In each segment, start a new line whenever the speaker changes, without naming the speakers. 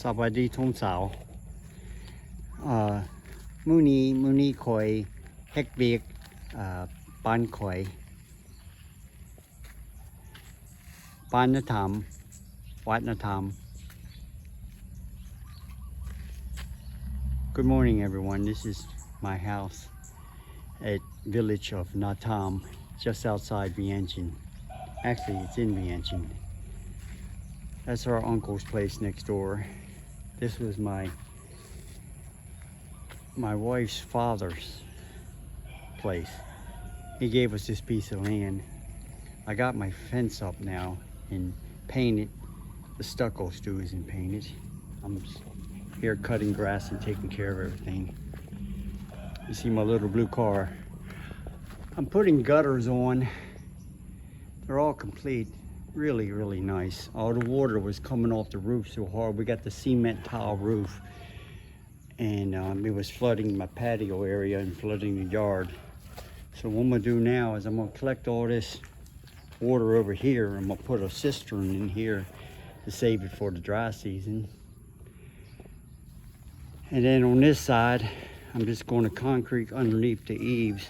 สวัสดีทุ่งสาวมื้อนี้ข่อยเฮ็ดเวียกปานข่อยปานธรรมวัฒนธรรม Good morning everyone. This is my house at village of Natam, just outside Vientiane. Actually, it's in Vientiane. That's our uncle's place next door. This was my wife's father's place. He gave us this piece of land. I got my fence up now and painted. The stucco still isn't painted. I'm here cutting grass and taking care of everything. You see my little blue car. I'm putting gutters on. They're all complete. Really nice. All the water was coming off the roof so hard. We got the cement tile roof, and it was flooding my patio area and flooding the yard. So what I'm gonna do now is I'm gonna collect all this water over here. I'm gonna put a cistern in here to save it for the dry season. And then on this side, I'm just going to concrete underneath the eaves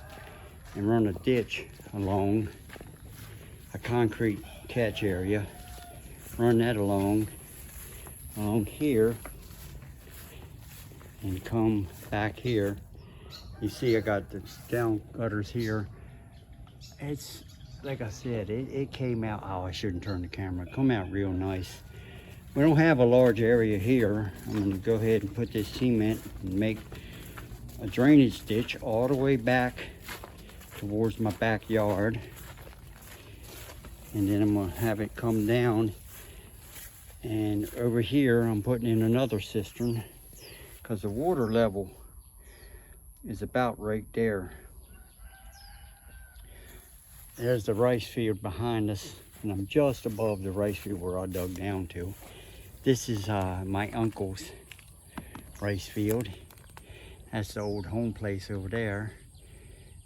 and run a ditch along a concrete catch area. Run that along here and come back here. You see I got the down gutters here. It's like I said, it came out, oh, I shouldn't turn the camera, come out real nice. We don't have a large area here. I'm going to go ahead and put this cement and make a drainage ditch all the way back towards my backyard. And then I'm going to have it come down. And over here, I'm putting in another cistern because the water level is about right there. There's the rice field behind us, and I'm just above the rice field where I dug down to. This is my uncle's rice field. That's the old home place over there.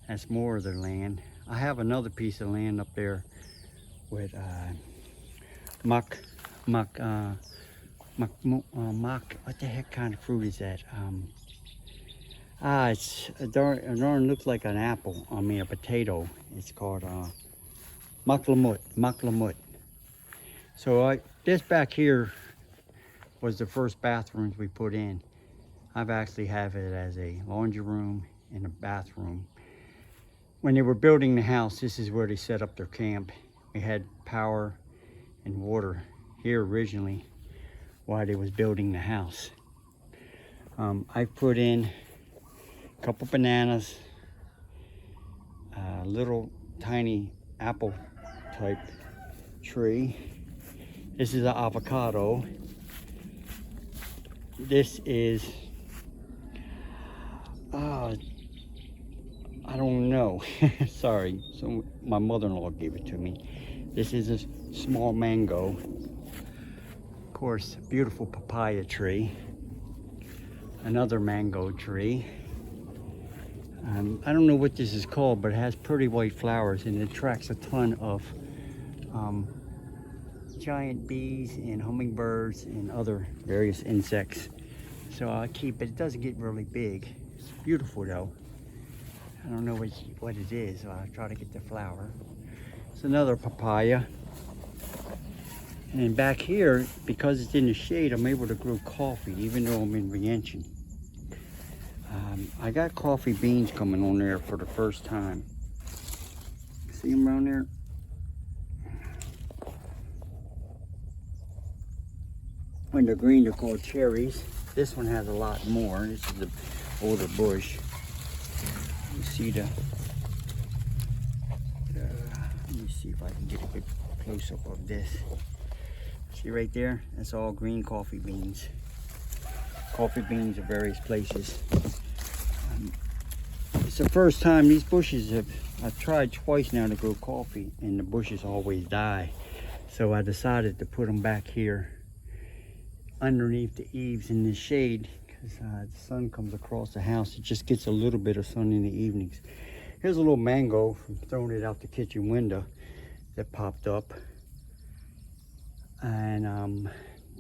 That's more of their land. I have another piece of land up there with what the heck kind of fruit is that? It darn looks like an apple. I mean a potato. It's called maklamut. So this back here was the first bathrooms we put in. I've actually have it as a laundry room and a bathroom. When they were building the house, this is where they set up their camp. We had power and water here originally while they was building the house. I put in a couple bananas, a little tiny apple type tree. This is an avocado. This is, I don't know. Sorry, so my mother-in-law gave it to me. This is a small mango. Of course, beautiful papaya tree. Another mango tree. I don't know what this is called, but it has pretty white flowers and it attracts a ton of giant bees and hummingbirds and other various insects. So I keep it. It doesn't get really big. It's beautiful though. I don't know what it is, so I'll try to get the flower. It's another papaya. And back here, because it's in the shade, I'm able to grow coffee even though I'm in Vientiane. I got coffee beans coming on there for the first time. See them around there? When they're green, they're called cherries. This one has a lot more. This is the older bush. You see let me see if I can get a good close-up of this. See right there? That's all green coffee beans. Coffee beans of various places. It's the first time these bushes I've tried twice now to grow coffee and the bushes always die. So I decided to put them back here underneath the eaves in the shade because the sun comes across the house. It just gets a little bit of sun in the evenings. Here's a little mango from throwing it out the kitchen window that popped up. And I'm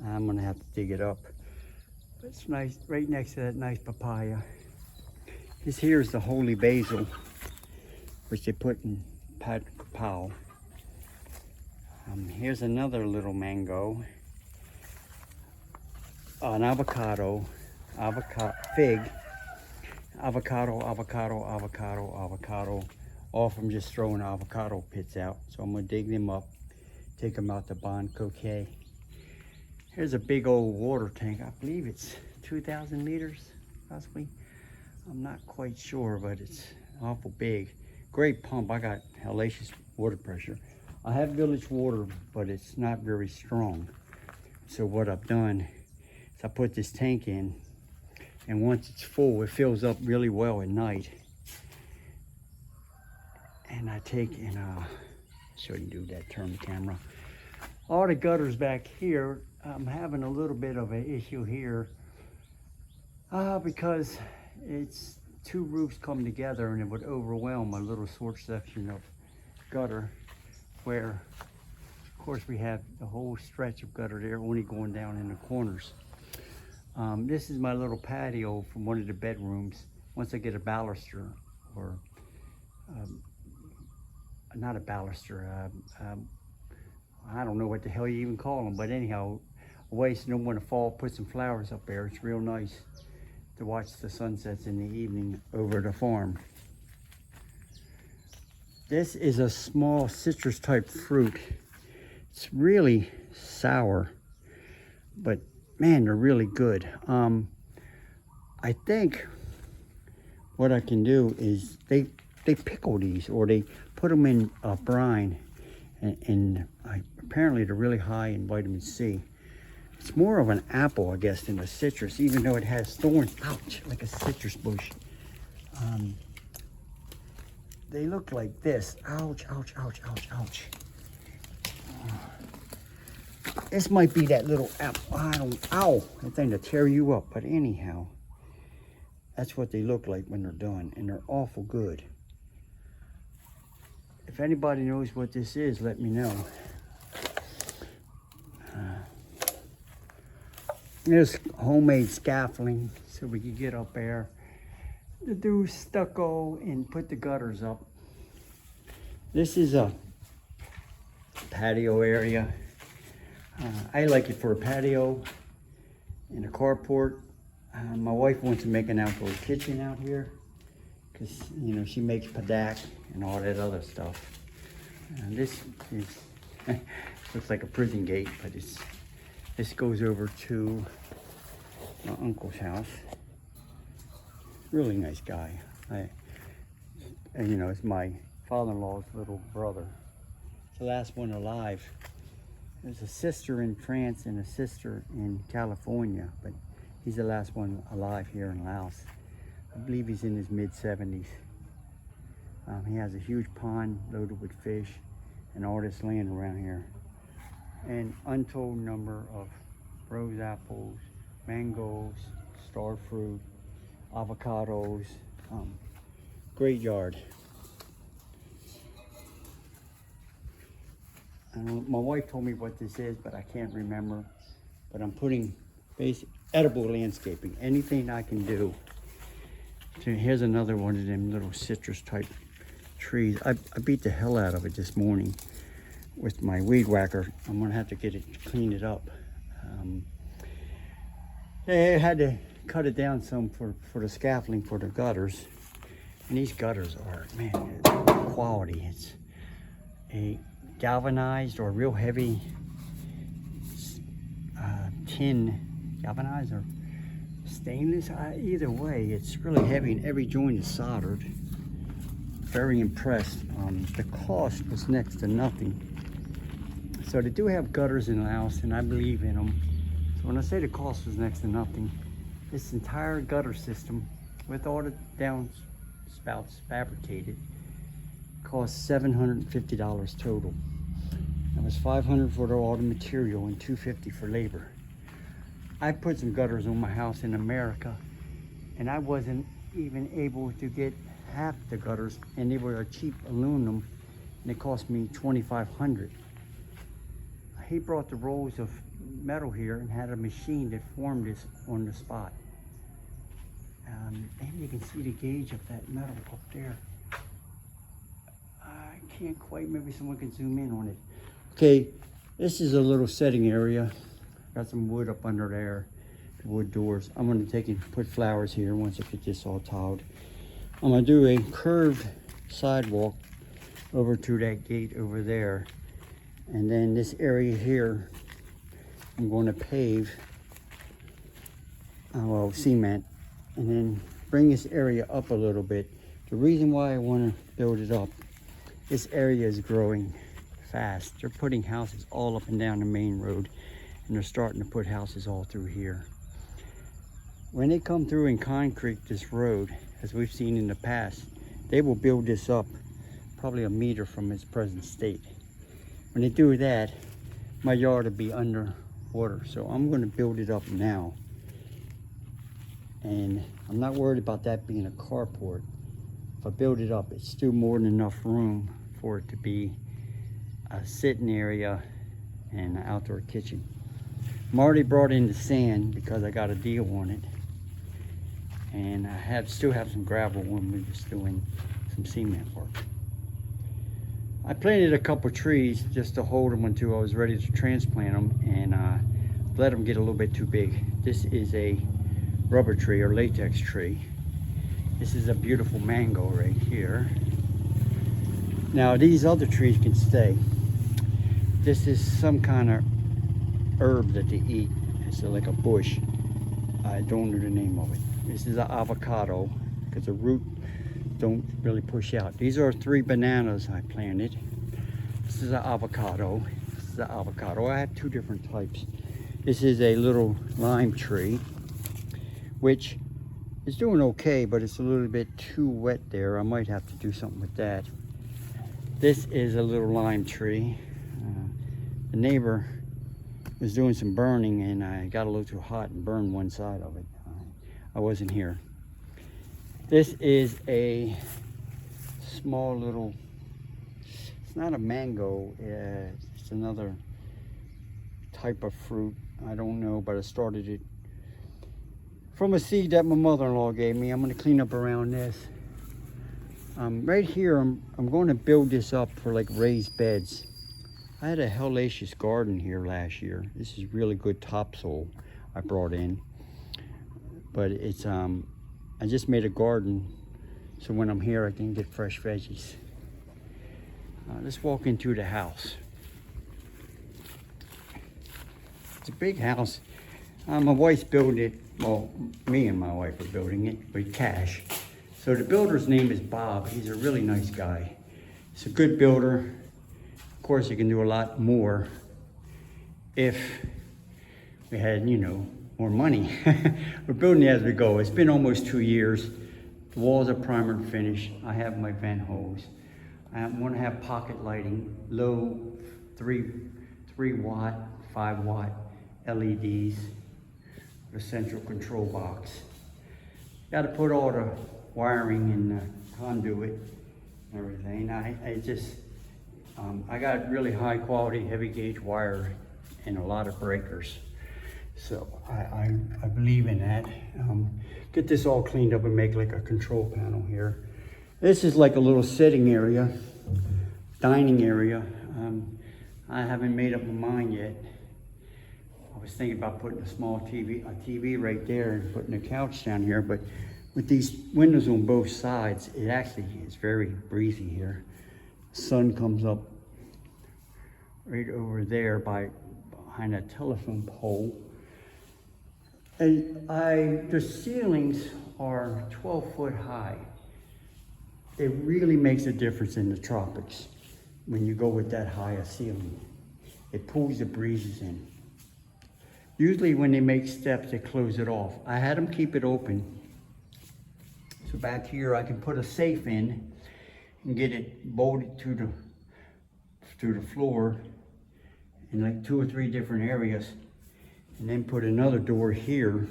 gonna have to dig it up. It's nice, right next to that nice papaya. This here is the holy basil, which they put in pad kapow. Here's another little mango, an avocado, fig, avocado, all from just throwing avocado pits out. So I'm gonna dig them up, take them out to Bon Coquet. Here's a big old water tank. I believe it's 2,000 liters, possibly. I'm not quite sure, but it's awful big. Great pump. I got hellacious water pressure. I have village water, but it's not very strong. So what I've done is I put this tank in, and once it's full, it fills up really well at night. And I take and shouldn't do that, turn the camera. All the gutters back here, I'm having a little bit of an issue here because it's two roofs come together and it would overwhelm a little short section of gutter, where of course we have the whole stretch of gutter there only going down in the corners. This is my little patio from one of the bedrooms. Once I get a baluster, or not a baluster, I don't know what the hell you even call them, but anyhow, a way so no one to fall, put some flowers up there. It's real nice to watch the sunsets in the evening over the farm. This is a small citrus type fruit. It's really sour, but man, they're really good. I think what I can do is they pickle these, or they put them in a brine, and apparently they're really high in vitamin C. It's more of an apple, I guess, than a citrus, even though it has thorns. Ouch, like a citrus bush. They look like this. Ouch, ouch, ouch, ouch, ouch. This might be that little apple. Ow, that thing to tear you up. But anyhow, that's what they look like when they're done, and they're awful good. If anybody knows what this is, let me know. There's homemade scaffolding so we can get up there to do stucco and put the gutters up. This is a patio area. I like it for a patio and a carport. My wife wants to make an outdoor kitchen out here because, you know, she makes padak and all that other stuff. This is looks like a prison gate, but this goes over to my uncle's house. Really nice guy. And you know, it's my father-in-law's little brother. It's the last one alive. There's a sister in France and a sister in California, but he's the last one alive here in Laos. I believe he's in his mid-70s. He has a huge pond loaded with fish and all this land around here. An untold number of rose apples, mangoes, star fruit, avocados. Great yard. My wife told me what this is, but I can't remember. But I'm putting basic edible landscaping, anything I can do. So here's another one of them little citrus type trees. I beat the hell out of it this morning with my weed whacker. I'm gonna have to get it, clean it up. I had to cut it down some for the scaffolding for the gutters. And these gutters are, man, quality. It's a galvanized or real heavy tin, galvanized or stainless. Either way, it's really heavy and every joint is soldered. Very impressed. The cost was next to nothing. So they do have gutters in Laos, and I believe in them. So when I say the cost was next to nothing, this entire gutter system with all the downspouts fabricated cost $750 total. That was $500 for all the material and $250 for labor. I put some gutters on my house in America, and I wasn't even able to get half the gutters, and they were a cheap aluminum, and it cost me $2,500. He brought the rolls of metal here and had a machine that formed this on the spot. And you can see the gauge of that metal up there. I can't quite, maybe someone can zoom in on it. Okay, this is a little setting area. Got some wood up under there, the wood doors. I'm gonna take and put flowers here once I get this all tiled. I'm gonna do a curved sidewalk over to that gate over there. And then this area here, I'm going to pave, well, cement, and then bring this area up a little bit. The reason why I want to build it up, this area is growing fast. They're putting houses all up and down the main road, and they're starting to put houses all through here. When they come through and concrete this road, as we've seen in the past, they will build this up probably a meter from its present state. When they do that, my yard will be underwater. So I'm going to build it up now. And I'm not worried about that being a carport. If I build it up, it's still more than enough room for it to be a sitting area and an outdoor kitchen. I'm already brought in the sand because I got a deal on it. And I still have some gravel when we're just doing some cement work. I planted a couple trees just to hold them until I was ready to transplant them, and let them get a little bit too big. This is a rubber tree or latex tree. This is a beautiful mango right here. Now these other trees can stay. This is some kind of herb that they eat. It's like a bush. I don't know the name of it. This is an avocado because the root don't really push out. These are 3 bananas I planted. This is an avocado. This is an avocado. I have 2 different types. This is a little lime tree, which is doing okay, but it's a little bit too wet there. I might have to do something with that. This is a little lime tree. The neighbor was doing some burning, and I got a little too hot and burned one side of it. I wasn't here. This is a small little, it's not a mango, it's another type of fruit. I don't know, but I started it from a seed that my mother-in-law gave me. I'm gonna clean up around this. Right here, I'm going to build this up for like raised beds. I had a hellacious garden here last year. This is really good topsoil I brought in. But it's, I just made a garden, so when I'm here I can get fresh veggies. Let's walk into the house. It's a big house. My wife's building it, well, me and my wife are building it with cash. So the builder's name is Bob. He's a really nice guy. He's a good builder. Of course, he can do a lot more if we had, you know, more money. We're building it as we go. It's been almost 2 years. The walls are primer and finished. I have my vent hose. I want to have pocket lighting, low 3 watt, 5 watt LEDs, the central control box. Got to put all the wiring in the conduit and everything. I got really high quality heavy gauge wire and a lot of breakers. So I believe in that. Get this all cleaned up and make like a control panel here. This is like a little sitting area, dining area. I haven't made up my mind yet. I was thinking about putting a small TV right there and putting a couch down here, but with these windows on both sides, it actually is very breezy here. The sun comes up right over there behind a telephone pole. And the ceilings are 12 foot high. It really makes a difference in the tropics when you go with that high a ceiling. It pulls the breezes in. Usually when they make steps, they close it off. I had them keep it open. So back here, I can put a safe in and get it bolted to the floor in like 2 or 3 different areas. And then put another door here,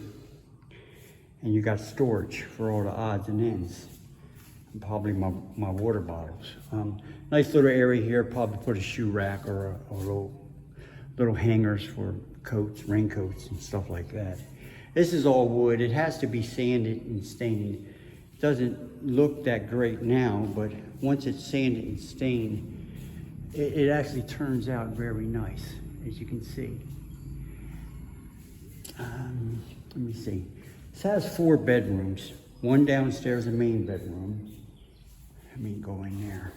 and you got storage for all the odds and ends, and probably my water bottles. Nice little area here. Probably put a shoe rack or a little hangers for coats, raincoats and stuff like that. This is all wood. It has to be sanded and stained. It doesn't look that great now, but once it's sanded and stained, it actually turns out very nice, as you can see. Let me see. This has 4 bedrooms. One downstairs, a main bedroom. Let me go in there.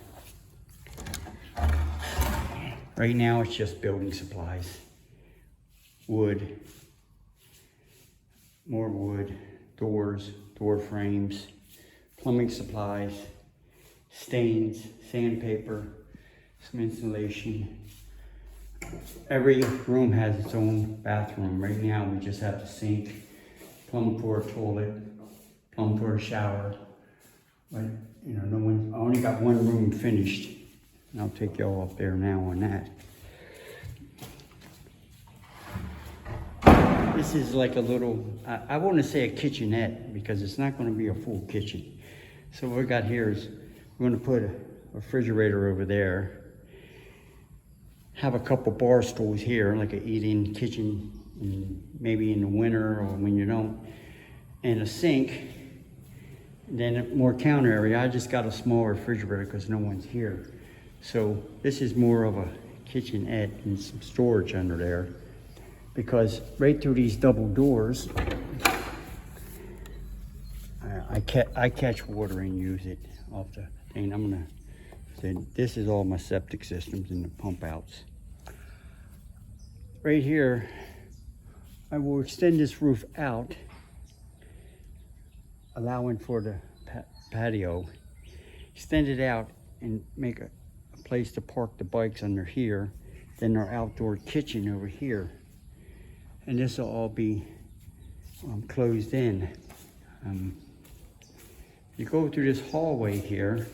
Right now, it's just building supplies. Wood, more wood, doors, door frames, plumbing supplies, stains, sandpaper, some insulation. Every room has its own bathroom. Right now, we just have the sink, plumb for a toilet, plumb for a shower. But, you know, I only got one room finished. And I'll take y'all up there now on that. This is like a little, I want to say a kitchenette because it's not going to be a full kitchen. So what we got here is we're going to put a refrigerator over there. Have a couple bar stools here, like an eat-in kitchen, maybe in the winter or when you don't. And a sink. And then more counter area. I just got a small refrigerator because no one's here. So this is more of a kitchenette and some storage under there. Because right through these double doors, I catch water and use it off the thing. I'm gonna say this is all my septic systems and the pump outs. Right here, I will extend this roof out, allowing for the patio. Extend it out and make a place to park the bikes under here. Then our outdoor kitchen over here. And this will all be closed in. You go through this hallway here.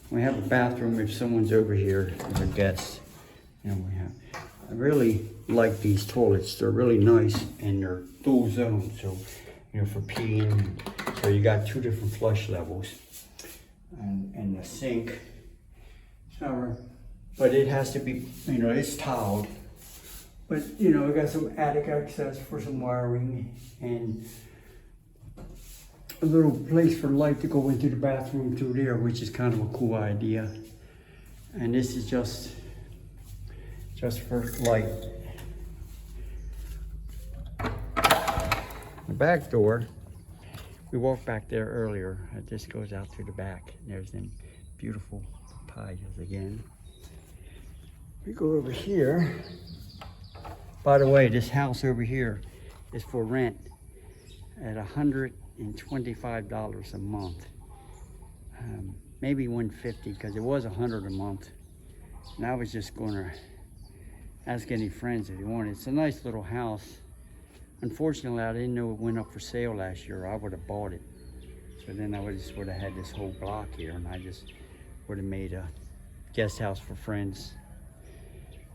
We have a bathroom if someone's over here as a guest. You know, I really like these toilets. They're really nice and they're dual zone. So, you know, for peeing. So you got 2 different flush levels. And the sink, shower. But it has to be, you know, it's tiled. But, you know, I got some attic access for some wiring and a little place for light to go into the bathroom through there, which is kind of a cool idea. And this is just for light. The back door, we walked back there earlier. It just goes out through the back. There's them beautiful papayas again. We go over here. By the way, this house over here is for rent at $125 a month. Maybe $150 because it was $100 a month. And I was just going to ask any friends if they wanted. It's a nice little house. Unfortunately, I didn't know it went up for sale last year. I would have bought it. So then I just would have had this whole block here and I just would have made a guest house for friends.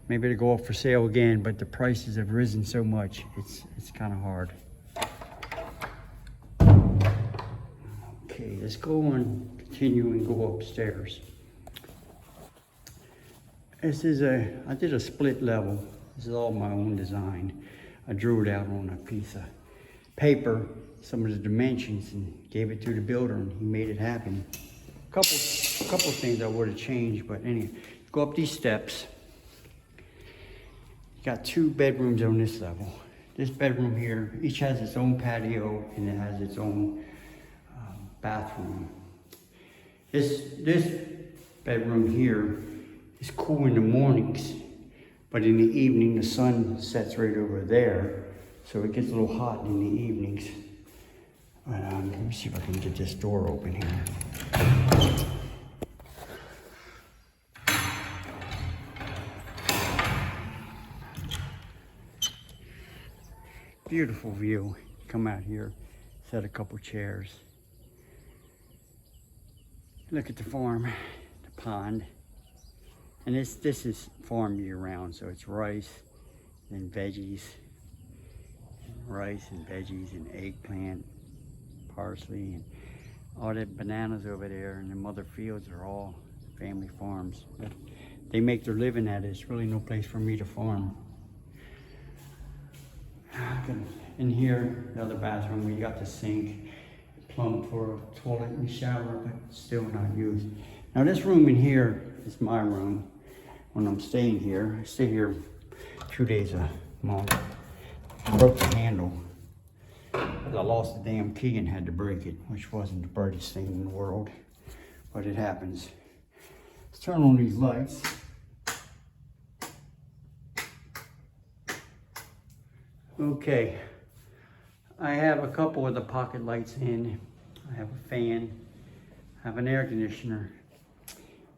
Maybe to go up for sale again, but the prices have risen so much, it's kind of hard. Okay, let's go on, continue and go upstairs. I did a split level. This is all my own design. I drew it out on a piece of paper, some of the dimensions, and gave it to the builder, and he made it happen. A couple things I would have changed, but anyway, go up these steps. Got 2 bedrooms on this level. This bedroom here, each has its own patio and it has its own bathroom. This bedroom here is cool in the mornings, but in the evening the sun sets right over there, so it gets a little hot in the evenings. Let me see if I can get this door open here. Beautiful view. Come out here, set a couple chairs. Look at the farm, the pond. And this is farm year round, so it's rice and veggies. Rice and veggies and eggplant, parsley, and all the bananas over there, and the other fields are all family farms. But they make their living at it. It's really no place for me to farm. In here, the other bathroom, we got the sink, plumbed for a toilet and shower, but still not used. Now this room in here is my room when I'm staying here. I stay here 2 days a month. I broke the handle. I lost the damn key and had to break it, which wasn't the brightest thing in the world, but it happens. Let's turn on these lights. Okay, I have a couple of the pocket lights in. I have a fan, I have an air conditioner,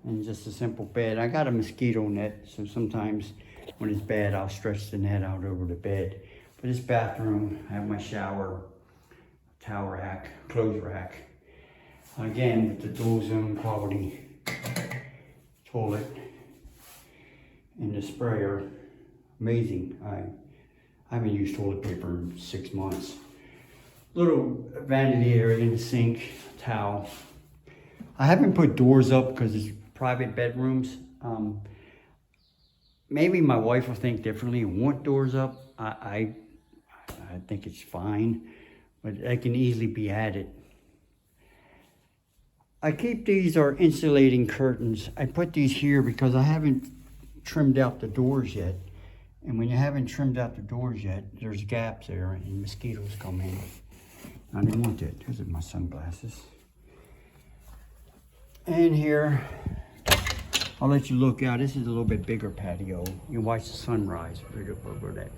and just a simple bed. I got a mosquito net, so sometimes when it's bad, I'll stretch the net out over the bed. For this bathroom, I have my shower, towel rack, clothes rack. Again, with the dual zone quality toilet and the sprayer, amazing. I haven't used toilet paper in 6 months. Little vanity area in the sink, towel. I haven't put doors up because it's private bedrooms. Maybe my wife will think differently and want doors up. I think it's fine, but they can easily be added. I keep these are insulating curtains. I put these here because I haven't trimmed out the doors yet. And when you haven't trimmed out the doors yet, there's gaps there and mosquitoes come in. I didn't want that. Those are my sunglasses. And here, I'll let you look out. This is a little bit bigger patio. You can watch the sunrise right up over that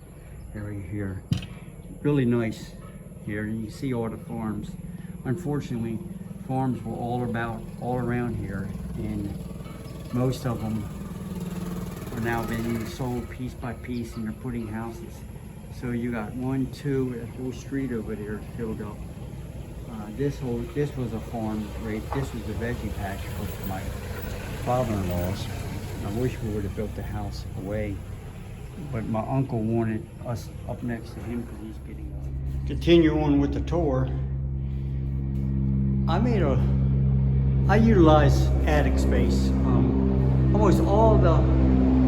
area here. Really nice here. You can see all the farms. Unfortunately, farms were all around here, and most of them are now being sold piece by piece, and they're putting houses. So you got 1, 2, a whole street over there filled up. This was a farm, right? This was the veggie patch for my father-in-law's. I wish we would have built the house away, but my uncle wanted us up next to him because he's getting old. Continue on with the tour. I utilize attic space. Almost all the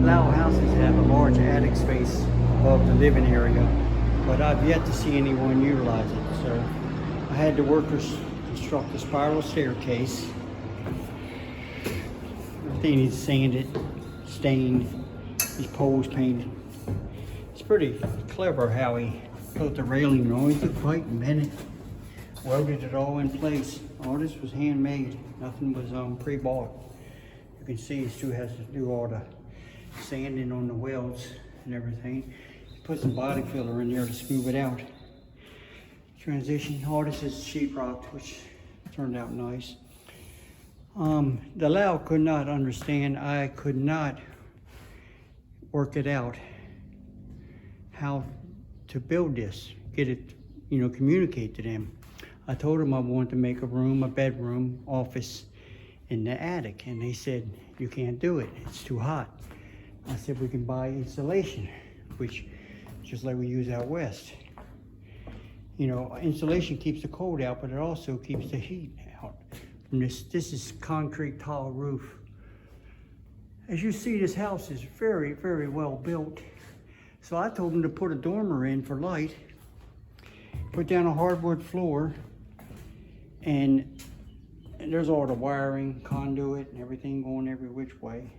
Lao houses have a large attic space above the living area, but I've yet to see anyone utilize it. So I had the workers construct a spiral staircase. Everything needs sanded, stained, these poles painted. It's pretty clever how he built the railing on. He took quite a minute, welded it all in place. All this was handmade. Nothing was pre-bought. You can see he still has to do all the sanding on the welds and everything. Put some body filler in there to smooth it out. Transition, all this is sheetrock, which turned out nice. The Lao could not understand, I could not work it out how to build this, get it, communicate to them. I told them I wanted to make a room, a bedroom, office in the attic, and they said, you can't do it, it's too hot. I said, we can buy insulation, which just like we use out west. Insulation keeps the cold out, but it also keeps the heat out. From this is concrete tile roof. As you see, this house is very, very well built. So I told them to put a dormer in for light, put down a hardwood floor, and there's all the wiring, conduit, and everything going every which way.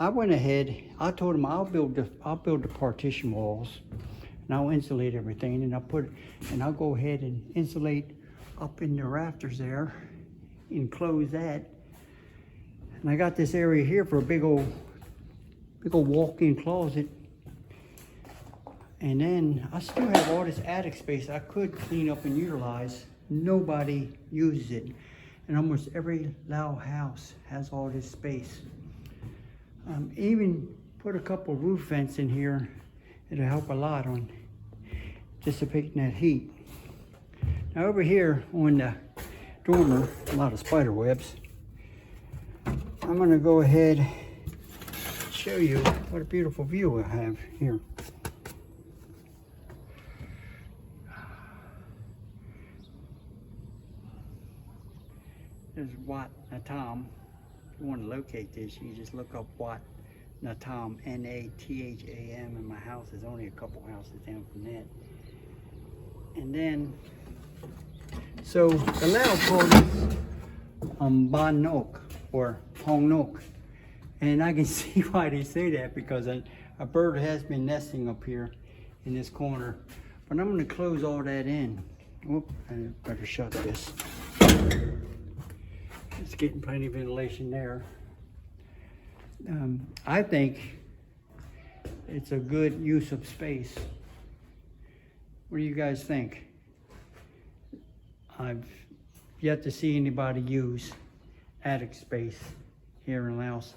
I went ahead, I told them I'll build the partition walls, and I'll insulate everything, and I'll go ahead and insulate up in the rafters there, enclose that. And I got this area here for a big old walk-in closet. And then I still have all this attic space I could clean up and utilize. Nobody uses it. And almost every Lao house has all this space. Even put a couple roof vents in here. It'll help a lot on dissipating that heat. Now over here on the dormer, a lot of spider webs. I'm gonna go ahead and show you what a beautiful view I have here. There's Wat Natam. If you want to locate this, you just look up Wat Natham, Natham, and my house is only a couple houses down from that. And then, so the Lao call this Ban Nok or Hong Nok. And I can see why they say that, because a bird has been nesting up here in this corner. But I'm gonna close all that in. Whoop, I better shut this. It's getting plenty of ventilation there. I think it's a good use of space. What do you guys think? I've yet to see anybody use attic space here in Laos.